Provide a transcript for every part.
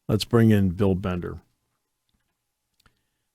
Let's bring in Bill Bender.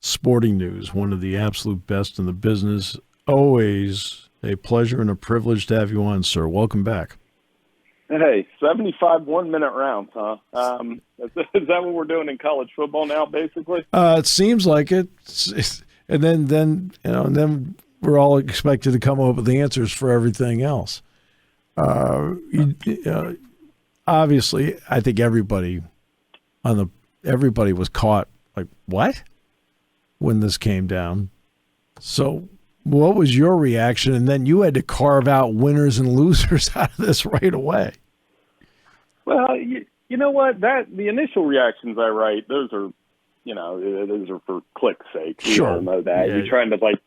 Sporting news, one of the absolute best in the business. Always a pleasure and a privilege to have you on, sir. Welcome back. Hey, 75 one-minute rounds, huh? Is that what we're doing in college football now, basically? It seems like it. And then we're all expected to come up with the answers for everything else. Obviously, I think everybody was caught like, what? When this came down. So what was your reaction? And then you had to carve out winners and losers out of this right away. Well, you know what? The initial reactions I write, those are for click's sake. We all know that. Yeah. You're trying to then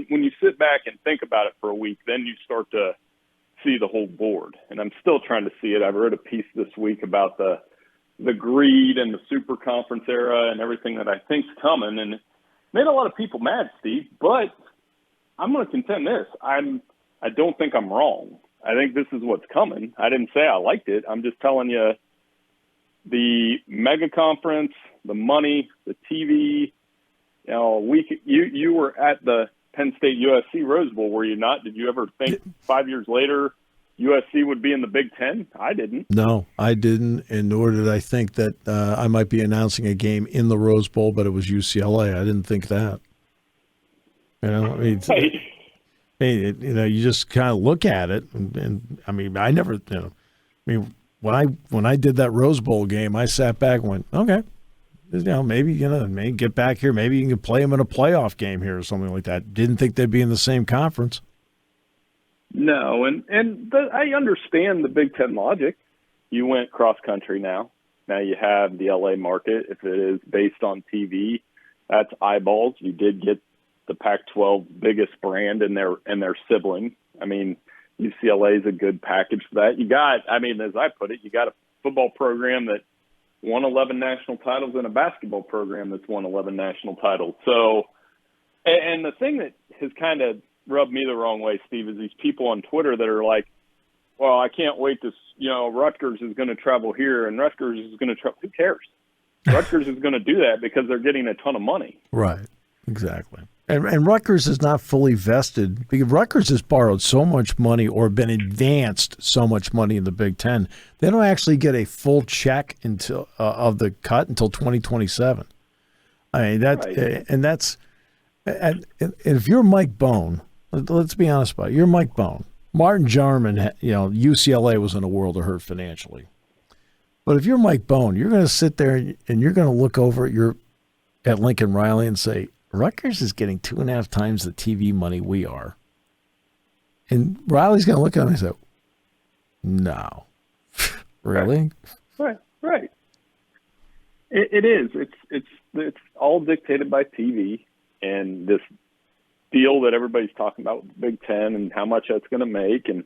when you sit back and think about it for a week, then you start to see the whole board. And I'm still trying to see it. I wrote a piece this week about the greed and the super conference era and everything that I think's coming, and it made a lot of people mad, Steve. But I'm going to contend this: I don't think I'm wrong. I think this is what's coming. I didn't say I liked it. I'm just telling you, the mega conference, the money, the TV. You were at the Penn State USC Rose Bowl, were you not? Did you ever think 5 years later USC would be in the Big Ten? I didn't. No, I didn't, and nor did I think that I might be announcing a game in the Rose Bowl, but it was UCLA. I didn't think that. You just kind of look at it, and I mean, I never, when I did that Rose Bowl game, I sat back and went, okay, maybe get back here, maybe you can play them in a playoff game here or something like that. Didn't think they'd be in the same conference. No, I understand the Big Ten logic. You went cross country now. Now you have the LA market. If it is based on TV, that's eyeballs. You did get the Pac-12 biggest brand and their sibling. I mean, UCLA is a good package for that. You got, as I put it, you got a football program that won 11 national titles and a basketball program that's won 11 national titles. So, and the thing that has kind of rubbed me the wrong way, Steve, is these people on Twitter that are like, well, I can't wait to, Rutgers is going to travel here and Rutgers is going to travel. Who cares? Rutgers is going to do that because they're getting a ton of money. Right. Exactly. And Rutgers is not fully vested because Rutgers has borrowed so much money or been advanced so much money in the Big Ten. They don't actually get a full check until of the cut until 2027. I mean, and if you're Mike Bone, let's be honest about it. You're Mike Bone. Martin Jarman, UCLA was in a world of hurt financially. But if you're Mike Bone, you're going to sit there and you're going to look over at Lincoln Riley and say, Rutgers is getting 2.5 times the TV money we are. And Riley's going to look at him and say, no. Really? Right. It is. It's all dictated by TV and this deal that everybody's talking about with the Big Ten and how much that's going to make. And,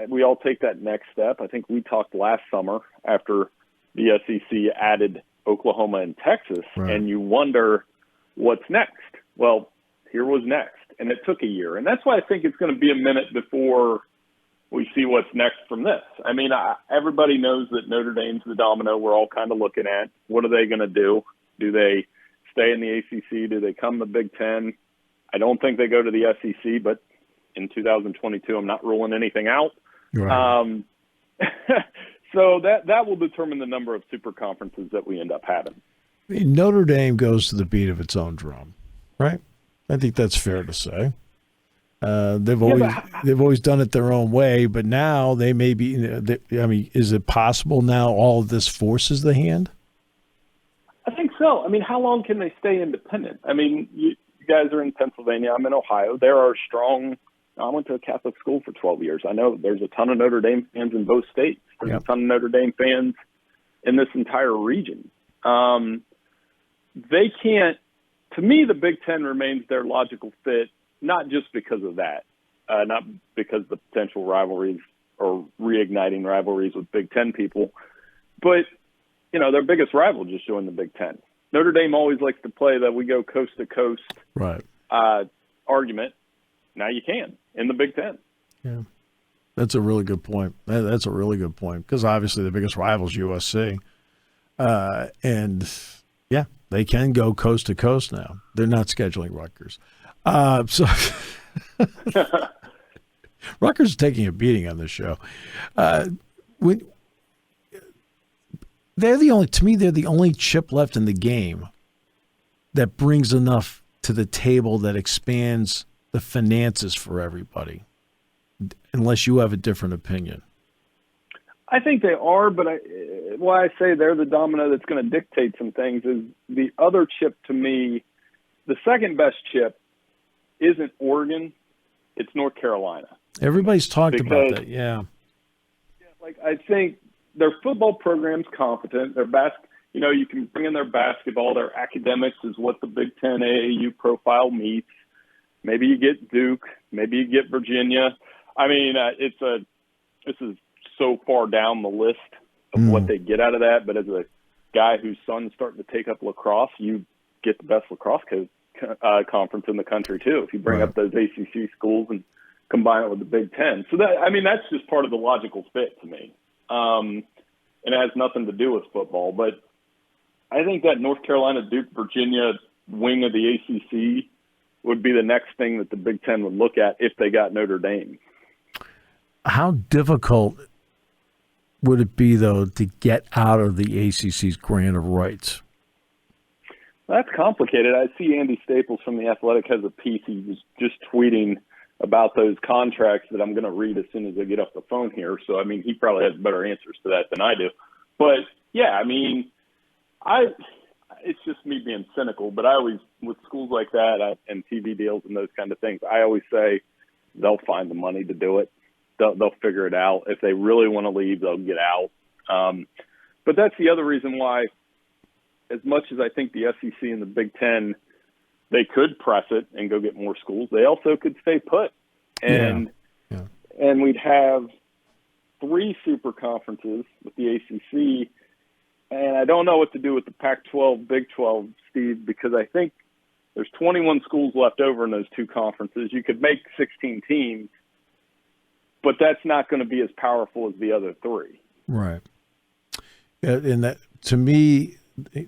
we all take that next step. I think we talked last summer after the SEC added Oklahoma and Texas, right. And you wonder what's next. Well, here was next, and it took a year. And that's why I think it's going to be a minute before we see what's next from this. I mean, everybody knows that Notre Dame's the domino we're all kind of looking at. What are they going to do? Do they stay in the ACC? Do they come to the Big Ten? I don't think they go to the SEC, but in 2022, I'm not ruling anything out. Right. So that will determine the number of super conferences that we end up having. Notre Dame goes to the beat of its own drum, right? I think that's fair to say. They've always done it their own way, but now they may be. Is it possible now all of this forces the hand? I think so. I mean, how long can they stay independent? I mean, you guys are in Pennsylvania. I'm in Ohio. There are strong. I went to a Catholic school for 12 years. I know there's a ton of Notre Dame fans in both states. There's a ton of Notre Dame fans in this entire region. They can't. To me, the Big Ten remains their logical fit, not just because of that, not because of the potential rivalries or reigniting rivalries with Big Ten people, but their biggest rival just joined the Big Ten. Notre Dame always likes to play that we go coast to coast argument. Now you can in the Big Ten. Yeah, that's a really good point. That's a really good point because obviously the biggest rival is USC. And yeah, they can go coast to coast now. They're not scheduling Rutgers. So Rutgers is taking a beating on this show. When they're the only, to me, they're the only chip left in the game that brings enough to the table that expands the finances for everybody, unless you have a different opinion. I think they are, but why I say they're the domino that's going to dictate some things is the other chip to me, the second best chip isn't Oregon, it's North Carolina. Everybody's talked about that, yeah. Like, I think their football program's competent. Their you can bring in their basketball. Their academics is what the Big Ten AAU profile meets. Maybe you get Duke. Maybe you get Virginia. I mean, this is so far down the list of what they get out of that. But as a guy whose son's starting to take up lacrosse, you get the best lacrosse conference in the country too. If you bring up those ACC schools and combine it with the Big Ten, so that's just part of the logical fit to me. And it has nothing to do with football, but I think that North Carolina, Duke, Virginia wing of the ACC would be the next thing that the Big Ten would look at if they got Notre Dame. How difficult would it be, though, to get out of the ACC's grant of rights? That's complicated. I see Andy Staples from The Athletic has a piece. He was just tweeting about those contracts that I'm going to read as soon as I get off the phone here. So, I mean, he probably has better answers to that than I do. But, yeah, I mean, it's just me being cynical, but I always, with schools like that and TV deals and those kind of things, I always say they'll find the money to do it. They'll figure it out. If they really want to leave, they'll get out. But that's the other reason why, as much as I think the SEC and the Big Ten, they could press it and go get more schools, they also could stay put. And we'd have 3 super conferences with the ACC. And I don't know what to do with the Pac-12, Big 12, Steve, because I think there's 21 schools left over in those 2 conferences. You could make 16 teams, but that's not going to be as powerful as the other 3. Right. And that, to me,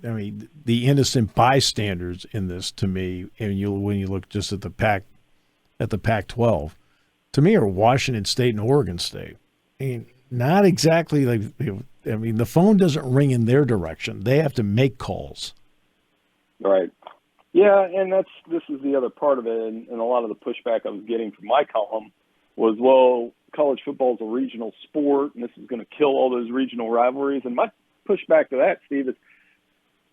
I mean, the innocent bystanders in this, to me, and when you look just at the Pac-12, to me, are Washington State and Oregon State. I mean, not exactly like, I mean, the phone doesn't ring in their direction. They have to make calls. Right. Yeah, and this is the other part of it, and a lot of the pushback I was getting from my column was, well, college football is a regional sport, and this is going to kill all those regional rivalries. And my pushback to that, Steve, is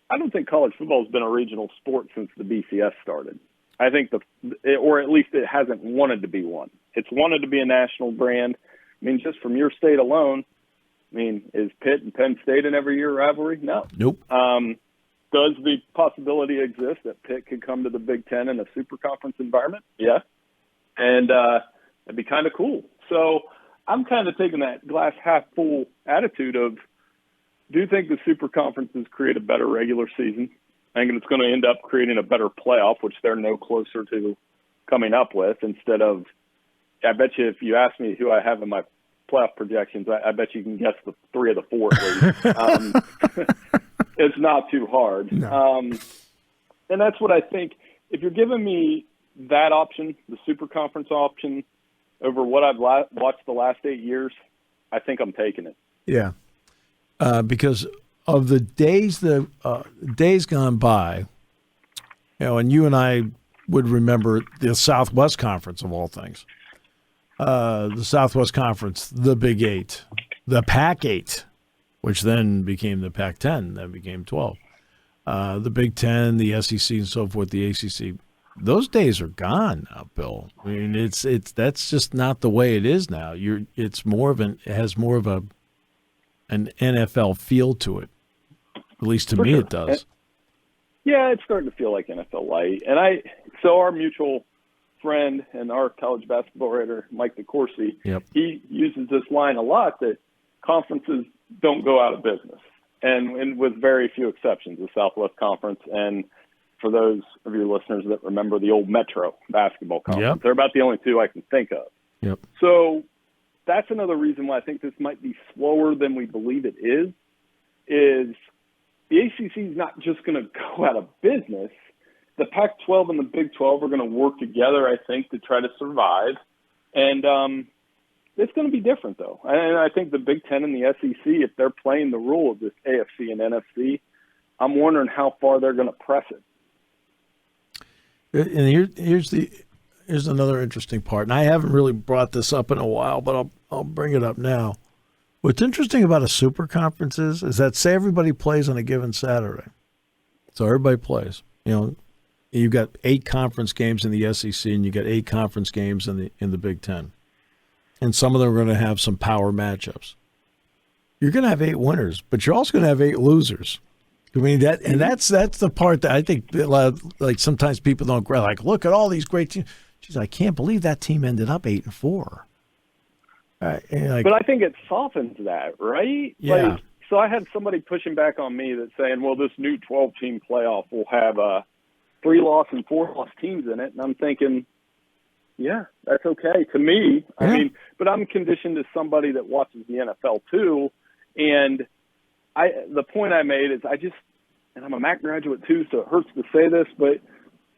I don't think college football has been a regional sport since the BCS started. I think or at least it hasn't wanted to be one. It's wanted to be a national brand. I mean, just from your state alone, I mean, is Pitt and Penn State an every year rivalry? No. Nope. Does the possibility exist that Pitt could come to the Big Ten in a super conference environment? Yeah. And that'd be kind of cool. So I'm kind of taking that glass half full attitude of, do you think the super conferences create a better regular season? I think it's going to end up creating a better playoff, which they're no closer to coming up with, instead of, I bet you if you ask me who I have in my playoff projections, I bet you can guess the 3 of the 4 at least. It's not too hard. No. And that's what I think. If you're giving me that option, the super conference option, over what I've watched the last 8 years, I think I'm taking it. Yeah. Because of the days gone by, and you and I would remember the Southwest Conference of all things. The Southwest Conference, the Big 8, the Pac-8, which then became the Pac-10, then became 12. The Big 10, the SEC, and so forth, the ACC. Those days are gone now, Bill. I mean, that's just not the way it is now. It has more of an NFL feel to it. At least to me, it does. Yeah, it's starting to feel like NFL light. And so our mutual friend and our college basketball writer, Mike DeCourcy, he uses this line a lot, that conferences don't go out of business, and with very few exceptions, the Southwest Conference, and for those of your listeners that remember the old Metro basketball conference, they're about the only 2 I can think of. Yep. So that's another reason why I think this might be slower than we believe it is the ACC is not just going to go out of business. The Pac-12 and the Big 12 are going to work together, I think, to try to survive. And it's going to be different, though. And I think the Big 10 and the SEC, if they're playing the rule of this AFC and NFC, I'm wondering how far they're going to press it. And here's another interesting part. And I haven't really brought this up in a while, but I'll bring it up now. What's interesting about a super conference is that, say, everybody plays on a given Saturday. So everybody plays. You've got 8 conference games in the SEC, and you got 8 conference games in the Big Ten. And some of them are going to have some power matchups. You're going to have 8 winners, but you're also going to have 8 losers. I mean, that's the part that I think, like, sometimes people don't grasp. Like, look at all these great teams. Geez, I can't believe that team ended up 8-4. But I think it softens that, right? Yeah. So I had somebody pushing back on me that's saying, well, this new 12-team playoff will have 3-loss and 4-loss teams in it. And I'm thinking, yeah, that's okay to me. Yeah. I mean, but I'm conditioned as somebody that watches the NFL too. And the point I made is and I'm a Mac graduate too, so it hurts to say this, but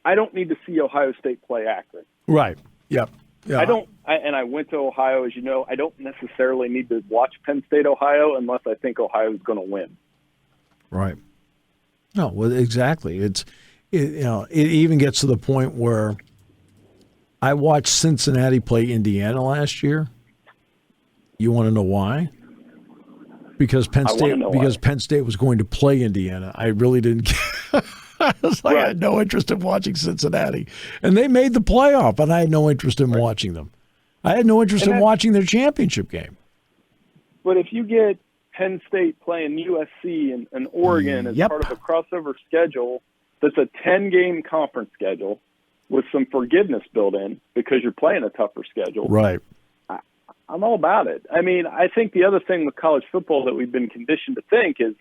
I don't need to see Ohio State play Akron. Right. Yep. Yeah. I went to Ohio, as you know. I don't necessarily need to watch Penn State, Ohio, unless I think Ohio is going to win. Right. No, well, exactly. It even gets to the point where I watched Cincinnati play Indiana last year. You want to know why? Because Penn State was going to play Indiana. I really didn't care. I was like, I had no interest in watching Cincinnati. And they made the playoff, and I had no interest in watching them. I had no interest in watching their championship game. But if you get Penn State playing USC and Oregon as part of a crossover schedule that's a 10-game conference schedule with some forgiveness built in because you're playing a tougher schedule. Right. I'm all about it. I mean, I think the other thing with college football that we've been conditioned to think is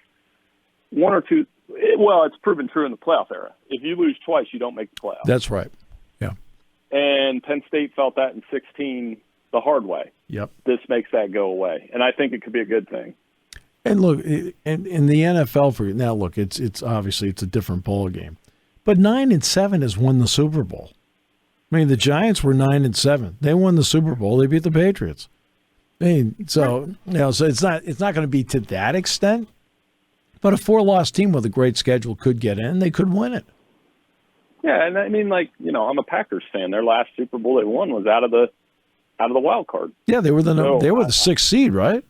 one or two – well, it's proven true in the playoff era. If you lose twice, you don't make the playoffs. That's right. Yeah. And Penn State felt that in 2016 the hard way. Yep. This makes that go away, and I think it could be a good thing. And look, in the NFL now, look, it's obviously it's a different ball game, but 9-7 has won the Super Bowl. I mean, the Giants were 9-7. They won the Super Bowl. They beat the Patriots. I mean, so it's not going to be to that extent. But a 4-loss team with a great schedule could get in. They could win it. Yeah, and I mean, I'm a Packers fan. Their last Super Bowl they won was out of the wild card. Yeah, they were the 6th seed, right?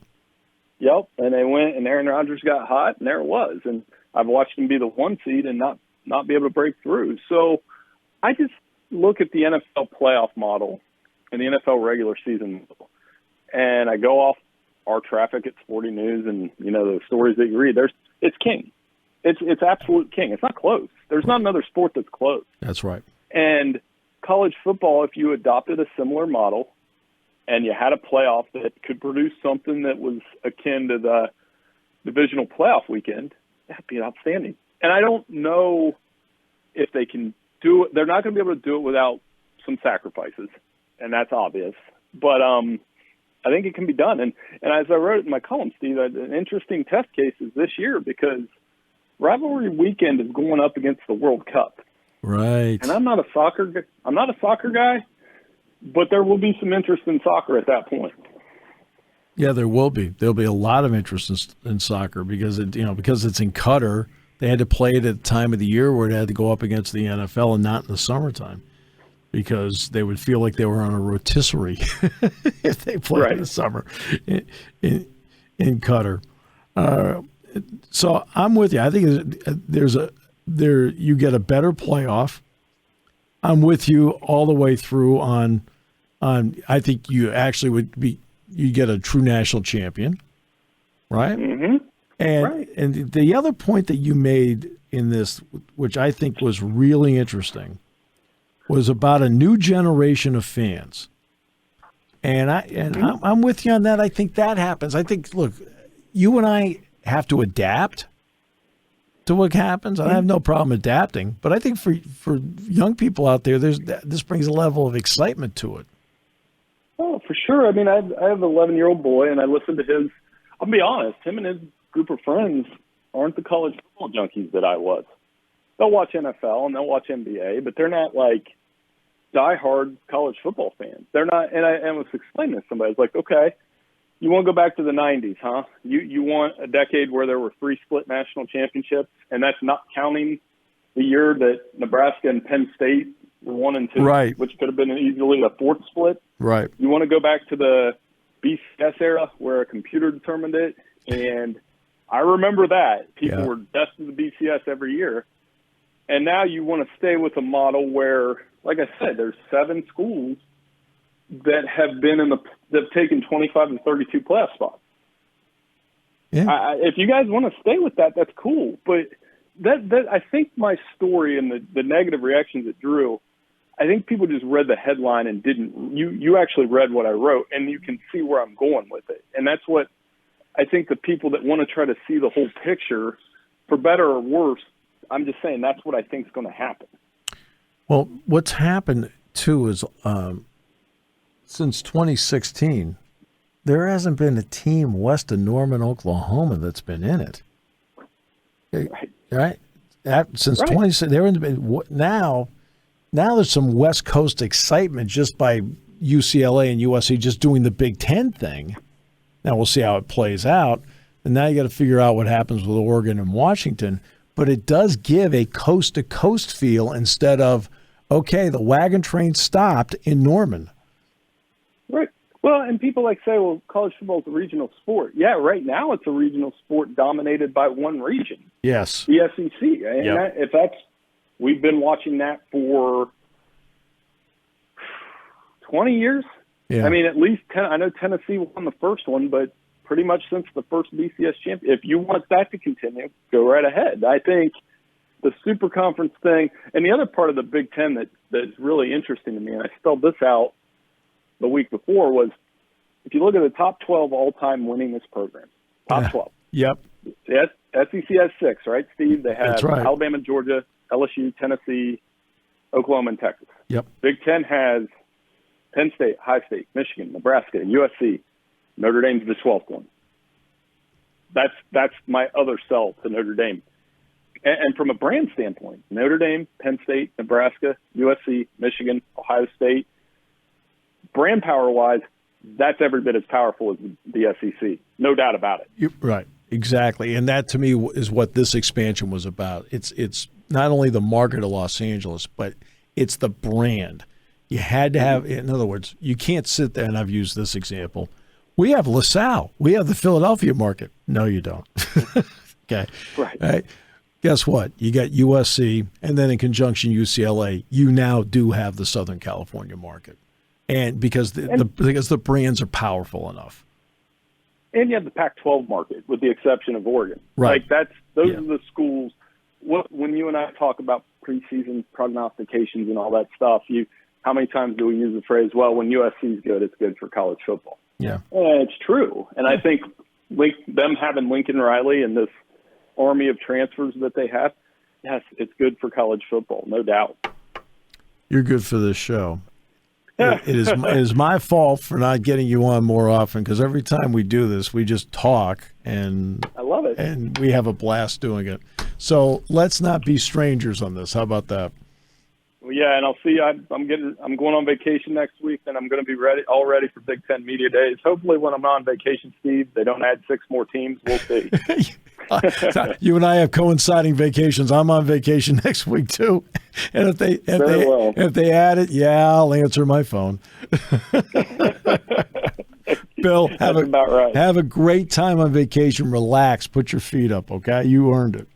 Yep, and they went, and Aaron Rodgers got hot, and there it was. And I've watched him be the 1 seed and not be able to break through. So I just look at the NFL playoff model and the NFL regular season model, and I go off our traffic at Sporting News and the stories that you read. It's king. It's absolute king. It's not close. There's not another sport that's close. That's right. And college football, if you adopted a similar model and you had a playoff that could produce something that was akin to the divisional playoff weekend, that'd be outstanding. And I don't know if they can do it. They're not going to be able to do it without some sacrifices, and that's obvious. But I think it can be done. And as I wrote in my column, Steve, an interesting test case is this year because rivalry weekend is going up against the World Cup. Right. And I'm not a soccer guy, but there will be some interest in soccer at that point. Yeah, there will be. There'll be a lot of interest in soccer because it's in Qatar. They had to play it at the time of the year where it had to go up against the NFL and not in the summertime, because they would feel like they were on a rotisserie if they played in the summer in Qatar. So I'm with you. I think you get a better playoff. I'm with you all the way through on. I think you actually you get a true national champion, right? Mm-hmm. And the other point that you made in this, which I think was really interesting, was about a new generation of fans. And I'm with you on that. I think that happens. I think, look, you and I have to adapt to what happens. I have no problem adapting, but I think for young people out there, this brings a level of excitement to it. Oh, for sure. I mean, I have an 11-year-old boy, and I listen to his. I'll be honest, him and his group of friends aren't the college football junkies that I was. They'll watch NFL and they'll watch NBA, but they're not like diehard college football fans. They're not. And I was explaining to somebody, I was like, okay, you want to go back to the 90s, huh? You want a decade where there were 3 split national championships, and that's not counting the year that Nebraska and Penn State were 1 and 2, right, which could have been easily a 4th split. Right. You want to go back to the BCS era where a computer determined it, and I remember that. People were destined to BCS every year. And now you want to stay with a model where, like I said, there's 7 schools that have been that have taken 25 and 32 playoff spots. Yeah. If you guys want to stay with that, that's cool. But that I think my story and the negative reactions it drew, I think people just read the headline and didn't. You actually read what I wrote, and you can see where I'm going with it. And that's what I think the people that want to try to see the whole picture, for better or worse, I'm just saying that's what I think is going to happen. Well, what's happened, too, is since 2016, there hasn't been a team west of Norman, Oklahoma that's been in it. Right? Since 2016, now there's some West Coast excitement just by UCLA and USC just doing the Big Ten thing. Now we'll see how it plays out. And now you got to figure out what happens with Oregon and Washington. But it does give a coast-to-coast feel instead of, okay, the wagon train stopped in Norman. Right. Well, and people say, well, college football is a regional sport. Yeah, right now it's a regional sport dominated by one region. Yes. The SEC. And we've been watching that for 20 years. Yeah. I mean, at least 10. I know Tennessee won the first one, but pretty much since the first BCS champion. If you want that to continue, go right ahead. I think the super conference thing, and the other part of the Big Ten that's really interesting to me, and I spelled this out the week before, was if you look at the top 12 all-time winningest programs, top 12. Yep. The SEC has 6, right, Steve? They have That's right. Alabama, Georgia, LSU, Tennessee, Oklahoma, and Texas. Yep. Big Ten has Penn State, Ohio State, Michigan, Nebraska, USC. Notre Dame's the 12th one. That's my other sell to Notre Dame. And from a brand standpoint, Notre Dame, Penn State, Nebraska, USC, Michigan, Ohio State, brand power-wise, that's every bit as powerful as the SEC. No doubt about it. Right, exactly. And that, to me, is what this expansion was about. It's not only the market of Los Angeles, but it's the brand. You had to have, in other words, you can't sit there, and I've used this example. We have LaSalle. We have the Philadelphia market. No, you don't. Okay. Right. Guess what? You got USC, and then in conjunction UCLA, you now do have the Southern California market. And because the brands are powerful enough. And you have the Pac-12 market, with the exception of Oregon. Right. Like those are the schools. When you and I talk about preseason prognostications and all that stuff, how many times do we use the phrase, well, when USC is good, it's good for college football? Yeah. And it's true. And I think them having Lincoln Riley and this army of transfers that they have, yes, it's good for college football, no doubt. You're good for this show. It is my fault for not getting you on more often, because every time we do this, we just talk, and I love it. And we have a blast doing it. So let's not be strangers on this. How about that? Well, yeah, and I'll see. I'm going on vacation next week, and I'm going to be all ready for Big Ten Media Days. Hopefully, when I'm on vacation, Steve, they don't add 6 more teams. We'll see. You and I have coinciding vacations. I'm on vacation next week too, and if they add it, I'll answer my phone. Bill, have a great time on vacation. Relax. Put your feet up, okay? You earned it.